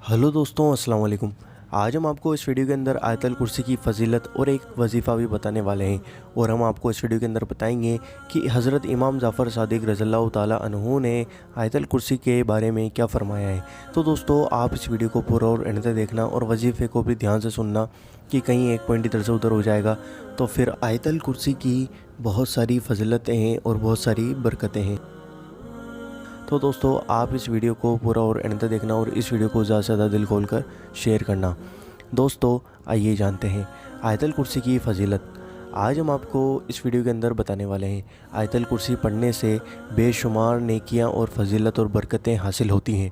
Hello दोस्तों, अस्सलाम वालेकुम। आज हम आपको इस वीडियो के अंदर आयतल कुर्सी की फ़जीलत और एक वजीफ़ा भी बताने वाले हैं। और हम आपको इस वीडियो के अंदर बताएंगे कि हज़रत इमाम जाफ़र सादिक रज़ियल्लाहु ताला अन्हु ने आयतल कुर्सी के बारे में क्या फ़रमाया है। तो दोस्तों, आप इस वीडियो को पूरा और एंड तक देखना और वजीफ़े को भी ध्यान से सुनना कि कहीं एक पॉइंट इधर से उधर हो जाएगा तो फिर आयतल कुर्सी की बहुत सारी फ़जीलतें हैं और बहुत सारी बरकतें हैं। तो दोस्तों, आप इस वीडियो को पूरा और एंड तक देखना और इस वीडियो को ज़्यादा से ज़्यादा दिल खोल कर शेयर करना। दोस्तों, आइए जानते हैं आयतल कुर्सी की फ़जीलत। आज हम आपको इस वीडियो के अंदर बताने वाले हैं आयतल कुर्सी पढ़ने से बेशुमार नेकियां और फ़जीलत और बरकतें हासिल होती हैं।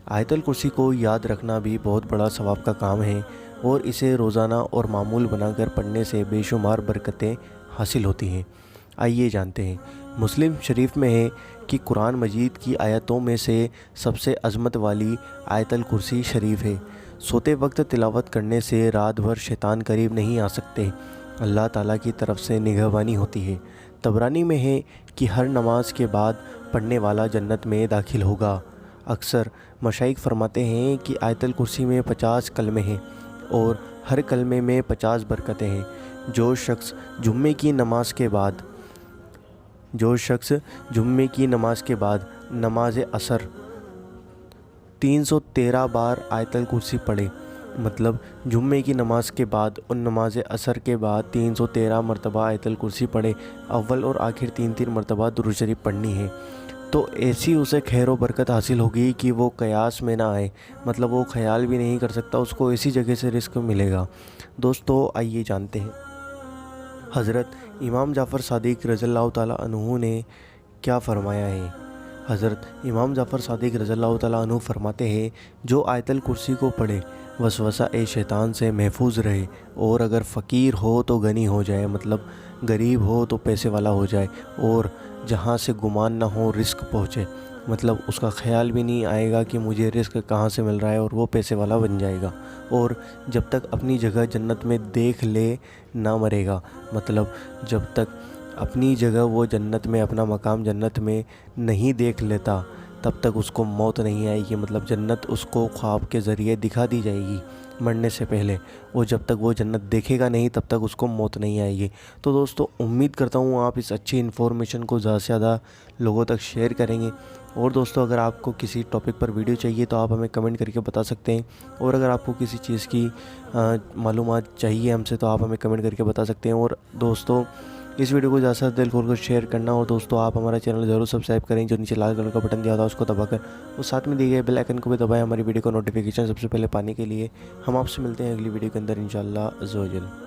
आयतल कुर्सी को याद रखना भी बहुत बड़ा सवाब का काम है और इसे रोज़ाना और मामूल बनाकर पढ़ने से बेशुमार बरकतें हासिल होती हैं। आइए जानते हैं। मुस्लिम शरीफ में है कि कुरान मजीद की आयतों में से सबसे अज़मत वाली आयतल कुर्सी शरीफ है। सोते वक्त तिलावत करने से रात भर शैतान करीब नहीं आ सकते। अल्लाह ताला की तरफ से निगहबानी होती है। तबरानी में है कि हर नमाज के बाद पढ़ने वाला जन्नत में दाखिल होगा। अक्सर मशाइख फरमाते हैं कि आयतल कुर्सी में 50 कलमे हैं और हर कलमे में 50 बरकतें हैं। जो शख्स जुम्मे की नमाज के बाद नमाज असर 313 बार आयतल कुर्सी पढ़े, मतलब जुम्मे की नमाज के बाद और नमाज असर के बाद 313 मरतबा आयतल कुर्सी पढ़े। अव्वल और आखिर 3-3 मरतबा दुरूद शरीफ पढ़नी है तो ऐसी उसे खैर व बरकत हासिल होगी कि वो कयास में ना आए, मतलब वो ख्याल भी नहीं कर सकता, उसको ऐसी जगह से रिस्क मिलेगा। दोस्तों, आइए जानते हैं हज़रत इमाम जाफ़र सादिक रज़ियल्लाहु ताला अन्हु ने क्या फ़रमाया है। हज़रत इमाम जाफ़र सादिक रज़ियल्लाहु ताला अन्हु फरमाते हैं, जो आयतल कुर्सी को पढ़े वसवसा ए शैतान से महफूज रहे और अगर फ़कीर हो तो गनी हो जाए, मतलब गरीब हो तो पैसे वाला हो जाए, और जहाँ से गुमान ना हो रिस्क पहुँचे, मतलब उसका ख़्याल भी नहीं आएगा कि मुझे रिस्क कहाँ से मिल रहा है, और वो पैसे वाला बन जाएगा। और जब तक अपनी जगह जन्नत में देख ले ना मरेगा, मतलब जब तक अपनी जगह वो जन्नत में, अपना मकाम जन्नत में नहीं देख लेता तब तक उसको मौत नहीं आएगी, मतलब जन्नत उसको ख्वाब के ज़रिए दिखा दी जाएगी मरने से पहले। और जब तक वो जन्नत देखेगा नहीं तब तक उसको मौत नहीं आएगी। तो दोस्तों, उम्मीद करता हूँ आप इस अच्छी इन्फॉर्मेशन को ज़्यादा से ज़्यादा लोगों तक शेयर करेंगे। और दोस्तों, अगर आपको किसी टॉपिक पर वीडियो चाहिए तो आप हमें कमेंट करके बता सकते हैं, और अगर आपको किसी चीज़ की मालूमात चाहिए हमसे तो आप हमें कमेंट करके बता सकते हैं। और दोस्तों, इस वीडियो को ज़्यादा से ज़्यादा दिल खोल कर शेयर करना। और दोस्तों, आप हमारा चैनल ज़रूर सब्सक्राइब करें, जो नीचे लाल कलर का बटन दिया था उसको दबाकर, और साथ में दिए गए बेल आइकन को भी दबाएं हमारी वीडियो को नोटिफिकेशन सबसे पहले पाने के लिए। हम आपसे मिलते हैं अगली वीडियो के अंदर इंशाअल्लाह अज़्ज़ा वजल।